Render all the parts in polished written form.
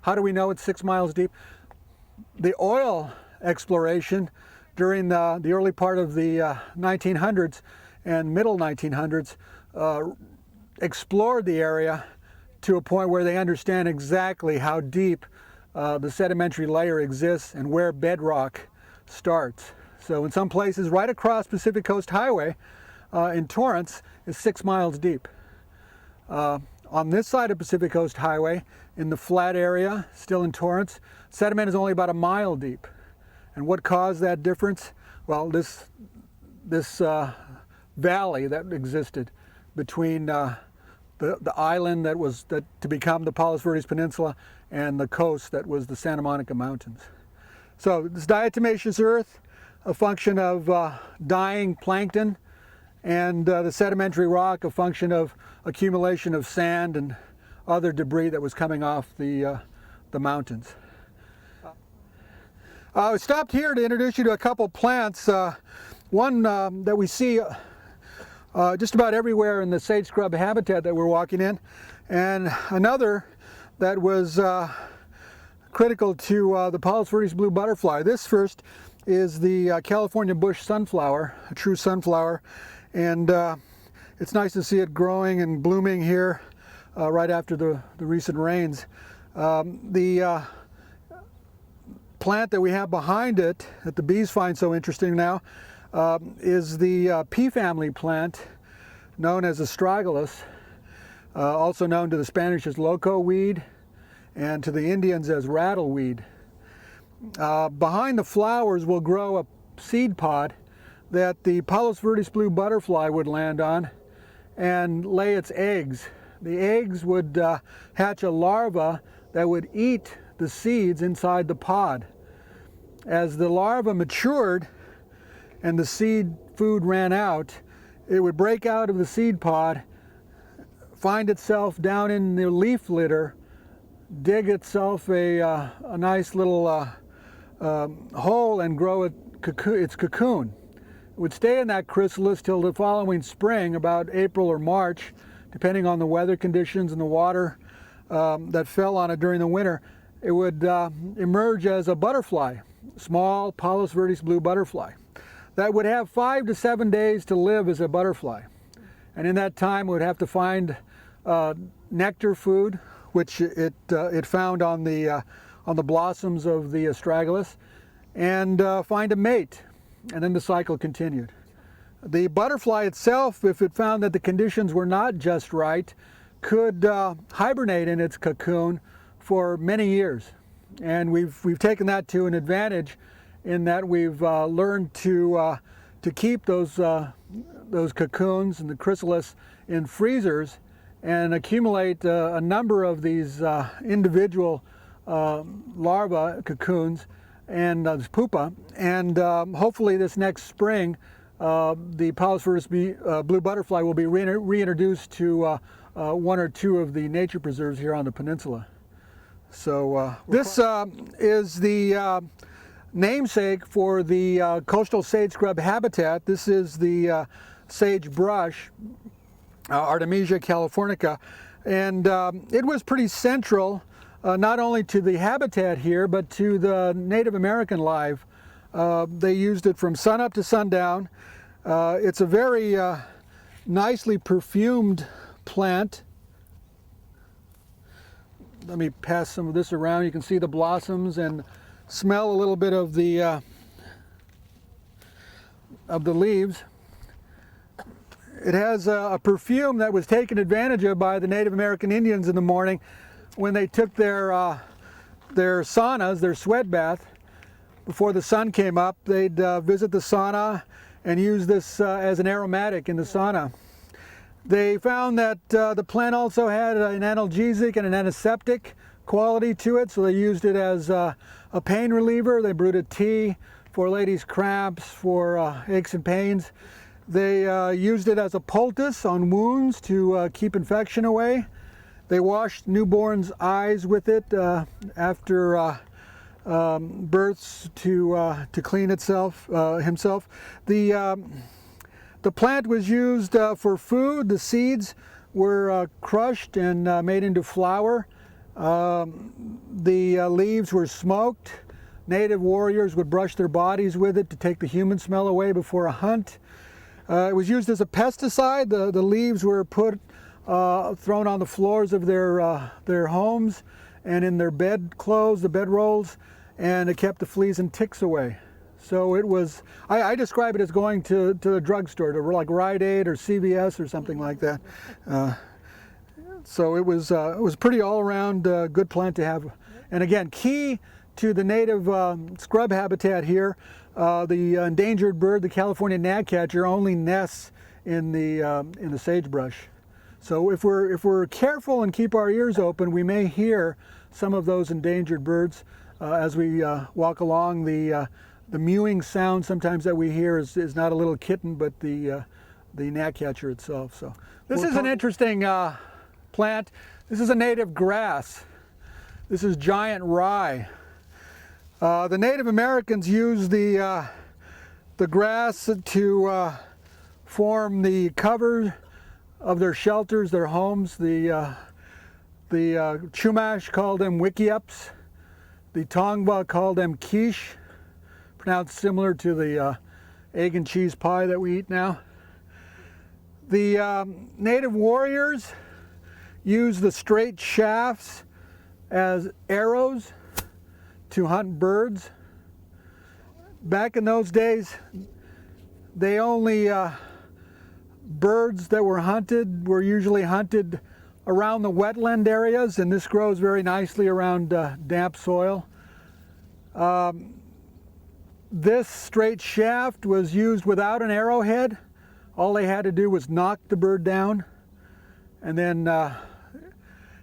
How do we know it's 6 miles deep? The oil exploration during the early part of the 1900s and middle 1900s explored the area to a point where they understand exactly how deep the sedimentary layer exists and where bedrock starts. So in some places right across Pacific Coast Highway in Torrance is 6 miles deep. On this side of Pacific Coast Highway, in the flat area, still in Torrance, sediment is only about a mile deep. And what caused that difference? Well, this valley that existed between the island that was to become the Palos Verdes Peninsula and the coast that was the Santa Monica Mountains. So this diatomaceous earth, a function of dying plankton, and the sedimentary rock, a function of accumulation of sand and other debris that was coming off the mountains. I stopped here to introduce you to a couple plants. One that we see just about everywhere in the sage scrub habitat that we're walking in, and another that was critical to the Palos Verdes blue butterfly. This first is the California bush sunflower, a true sunflower, and it's nice to see it growing and blooming here right after the recent rains. The plant that we have behind it that the bees find so interesting now is the pea family plant known as astragalus, also known to the Spanish as loco weed and to the Indians as rattleweed. Behind the flowers will grow a seed pod that the Palos Verdes blue butterfly would land on and lay its eggs. The eggs would hatch a larva that would eat the seeds inside the pod. As the larva matured and the seed food ran out, it would break out of the seed pod, find itself down in the leaf litter, dig itself a nice little hole and grow its cocoon. It would stay in that chrysalis till the following spring, about April or March, depending on the weather conditions and the water that fell on it during the winter. It would emerge as a butterfly, small Palos Verdes blue butterfly, that would have 5 to 7 days to live as a butterfly. And in that time, it would have to find nectar food, which it found on the blossoms of the astragalus, and find a mate. And then the cycle continued. The butterfly itself, if it found that the conditions were not just right, could hibernate in its cocoon for many years. And we've taken that to an advantage in that we've learned to keep those cocoons and the chrysalis in freezers and accumulate a number of these individual larva cocoons and pupa, and hopefully this next spring the Palos Verdes blue butterfly will be reintroduced to one or two of the nature preserves here on the peninsula. So this is the namesake for the coastal sage scrub habitat. This is the sagebrush, Artemisia californica, and it was pretty central not only to the habitat here, but to the Native American life. They used it from sunup to sundown. It's a very nicely perfumed plant. Let me pass some of this around. You can see the blossoms and smell a little bit of the leaves. It has a perfume that was taken advantage of by the Native American Indians in the morning when they took their saunas, their sweat bath. Before the sun came up, they'd visit the sauna and use this as an aromatic in the sauna. They found that the plant also had an analgesic and an antiseptic quality to it, so they used it as a pain reliever. They brewed a tea for ladies' cramps, for aches and pains. They used it as a poultice on wounds to keep infection away. They washed newborns' eyes with it after births to clean himself. The plant was used for food. The seeds were crushed and made into flour. The leaves were smoked. Native warriors would brush their bodies with it to take the human smell away before a hunt. It was used as a pesticide. The leaves were thrown on the floors of their homes and in their bed clothes, the bed rolls, and it kept the fleas and ticks away. So it was, I describe it as going to a drugstore, to like Rite Aid or CVS or something like that. So it was pretty all-around good plant to have. And again, key to the native scrub habitat here, the endangered bird, the California gnatcatcher, only nests in the sagebrush. So if we're careful and keep our ears open, we may hear some of those endangered birds as we walk along. The mewing sound sometimes that we hear is not a little kitten, but the gnatcatcher itself. So this is an interesting plant. This is a native grass. This is giant rye. The Native Americans used the grass to form the cover of their shelters, their homes. The Chumash called them wickiups. The Tongva called them quiche, pronounced similar to the egg and cheese pie that we eat now. The native warriors used the straight shafts as arrows to hunt birds. Back in those days, they only birds that were hunted were usually hunted around the wetland areas, and this grows very nicely around damp soil. This straight shaft was used without an arrowhead. All they had to do was knock the bird down, and then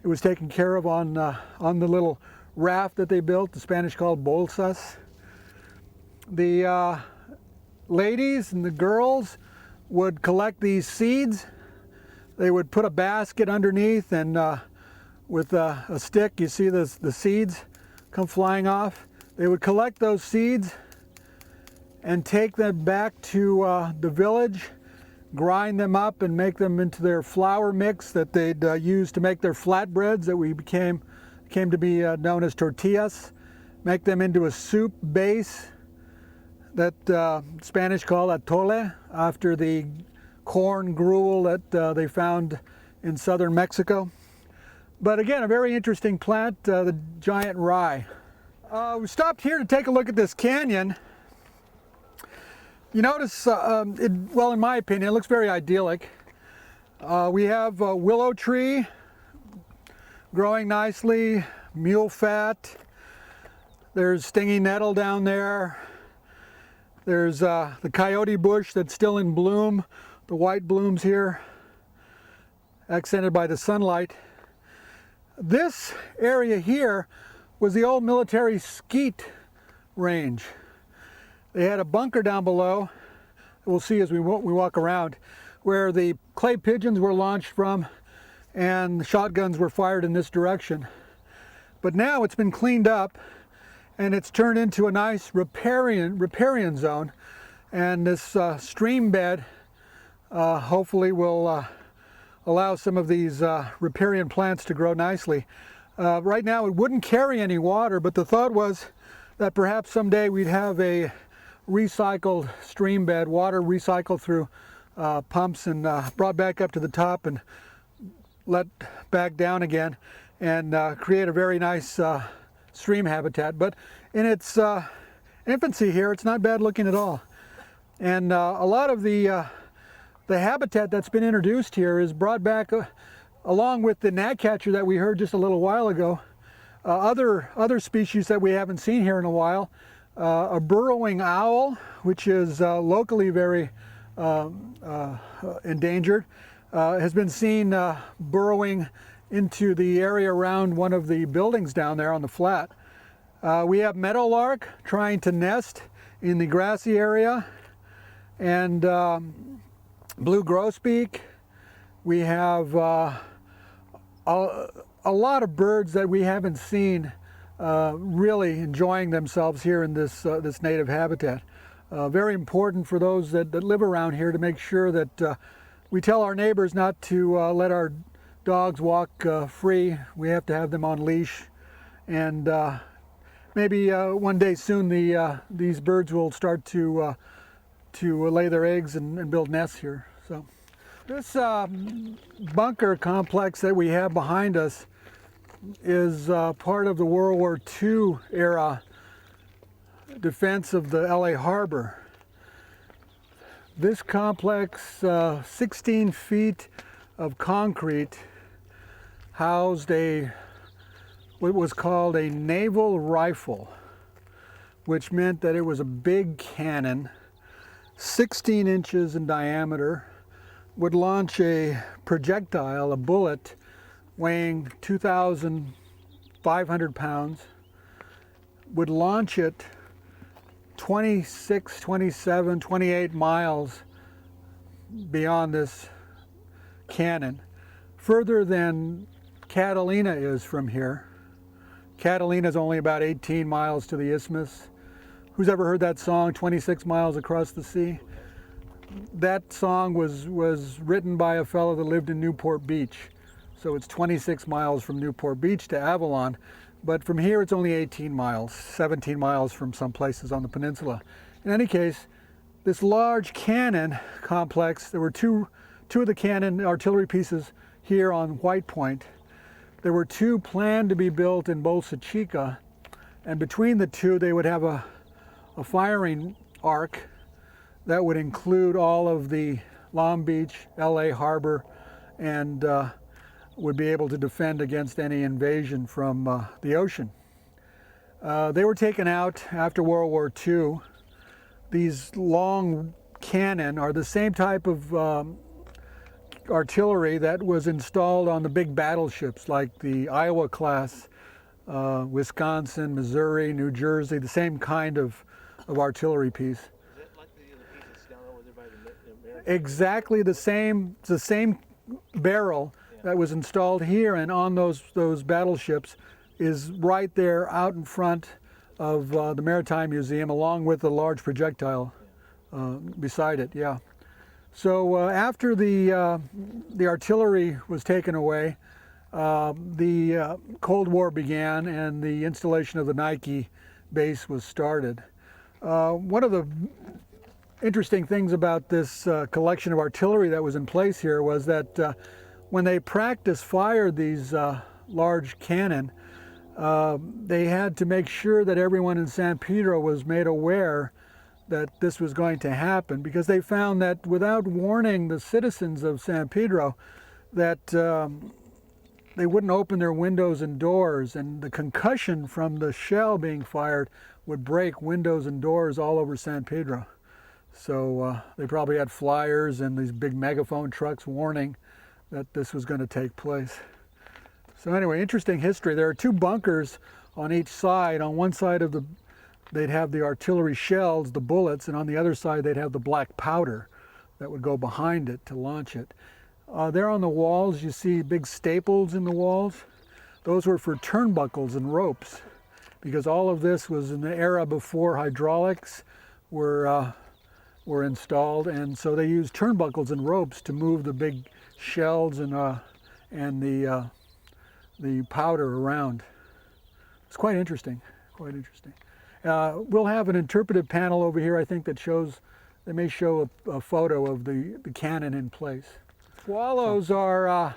it was taken care of on the little raft that they built, the Spanish called bolsas. The ladies and the girls would collect these seeds. They would put a basket underneath, and with a stick, you see the seeds come flying off. They would collect those seeds and take them back to the village, grind them up and make them into their flour mix that they'd use to make their flatbreads that came to be known as tortillas, make them into a soup base that Spanish call atole, after the corn gruel that they found in southern Mexico. But again, a very interesting plant, the giant rye. We stopped here to take a look at this canyon. You notice, well, in my opinion, it looks very idyllic. We have a willow tree growing nicely, mule fat. There's stinging nettle down there. There's the coyote bush that's still in bloom, the white blooms here, accented by the sunlight. This area here was the old military skeet range. They had a bunker down below, we'll see as we walk around, where the clay pigeons were launched from and the shotguns were fired in this direction. But now it's been cleaned up and it's turned into a nice riparian zone, and this stream bed hopefully will allow some of these riparian plants to grow nicely. Right now it wouldn't carry any water, but the thought was that perhaps someday we'd have a recycled stream bed, water recycled through pumps and brought back up to the top and let back down again, and create a very nice stream habitat. But in its infancy here, it's not bad looking at all. And a lot of the habitat that's been introduced here is brought back along with the gnatcatcher that we heard just a little while ago. Other species that we haven't seen here in a while. A burrowing owl, which is locally very endangered, has been seen burrowing into the area around one of the buildings down there on the flat. We have meadowlark trying to nest in the grassy area, and blue grosbeak. We have a lot of birds that we haven't seen really enjoying themselves here in this native habitat. Very important for those that live around here to make sure that we tell our neighbors not to let our dogs walk free. We have to have them on leash, and maybe one day soon these birds will start to lay their eggs and build nests here. So this bunker complex that we have behind us is part of the World War II era defense of the LA harbor. This complex, 16 feet of concrete, housed what was called a naval rifle, which meant that it was a big cannon, 16 inches in diameter, would launch a projectile, a bullet, weighing 2,500 pounds, would launch it 26, 27, 28 miles beyond this cannon, further than Catalina is from here. Catalina is only about 18 miles to the isthmus. Who's ever heard that song, 26 Miles Across the Sea? That song was written by a fellow that lived in Newport Beach. So it's 26 miles from Newport Beach to Avalon. But from here it's only 18 miles, 17 miles from some places on the peninsula. In any case, this large cannon complex, there were two of the cannon artillery pieces here on White Point. There were two planned to be built in Bolsa Chica, and between the two they would have a firing arc that would include all of the Long Beach, LA harbor, and would be able to defend against any invasion from the ocean. They were taken out after World War II. These long cannon are the same type of artillery that was installed on the big battleships like the Iowa class, Wisconsin, Missouri, New Jersey, the same kind of artillery piece. Is it like the piece down over there by the American? Exactly the same barrel that was installed here and on those battleships is right there out in front of the Maritime Museum, along with a large projectile beside it. Yeah. So after the artillery was taken away, the Cold War began and the installation of the Nike base was started. One of the interesting things about this collection of artillery that was in place here was that when they practice fired these large cannon, they had to make sure that everyone in San Pedro was made aware that this was going to happen, because they found that without warning the citizens of San Pedro that they wouldn't open their windows and doors, and the concussion from the shell being fired would break windows and doors all over San Pedro. So they probably had flyers and these big megaphone trucks warning that this was going to take place. So anyway, interesting history. There are two bunkers on each side. On one side of they'd have the artillery shells, the bullets, and on the other side they'd have the black powder that would go behind it to launch it. There on the walls you see big staples in the walls. Those were for turnbuckles and ropes, because all of this was in the era before hydraulics were installed, and so they used turnbuckles and ropes to move the big shells and the powder around. It's quite interesting, quite interesting. We'll have an interpretive panel over here, I think, that shows, they may show a photo of the cannon in place. Swallows are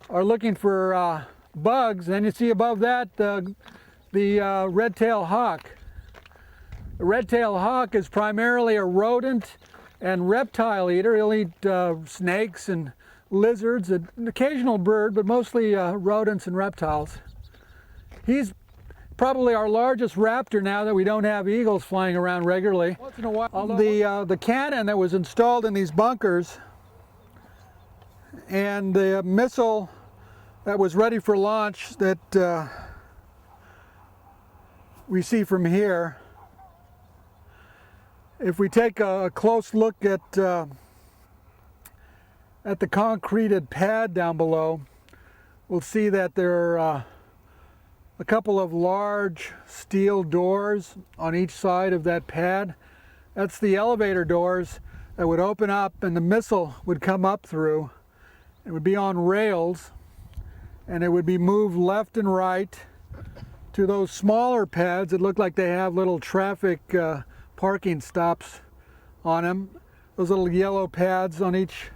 looking for bugs, and you see above that the Redtailed Hawk. The Redtailed Hawk is primarily a rodent and reptile eater. He'll eat snakes and lizards, an occasional bird, but mostly rodents and reptiles. He's probably our largest raptor now that we don't have eagles flying around regularly. Once in a while, the cannon that was installed in these bunkers and the missile that was ready for launch that we see from here. If we take a close look at the concreted pad down below, we'll see that there are a couple of large steel doors on each side of that pad. That's the elevator doors that would open up and the missile would come up through, It would be on rails, and it would be moved left and right to those smaller pads that look like they have little traffic parking stops on them. Those little yellow pads on each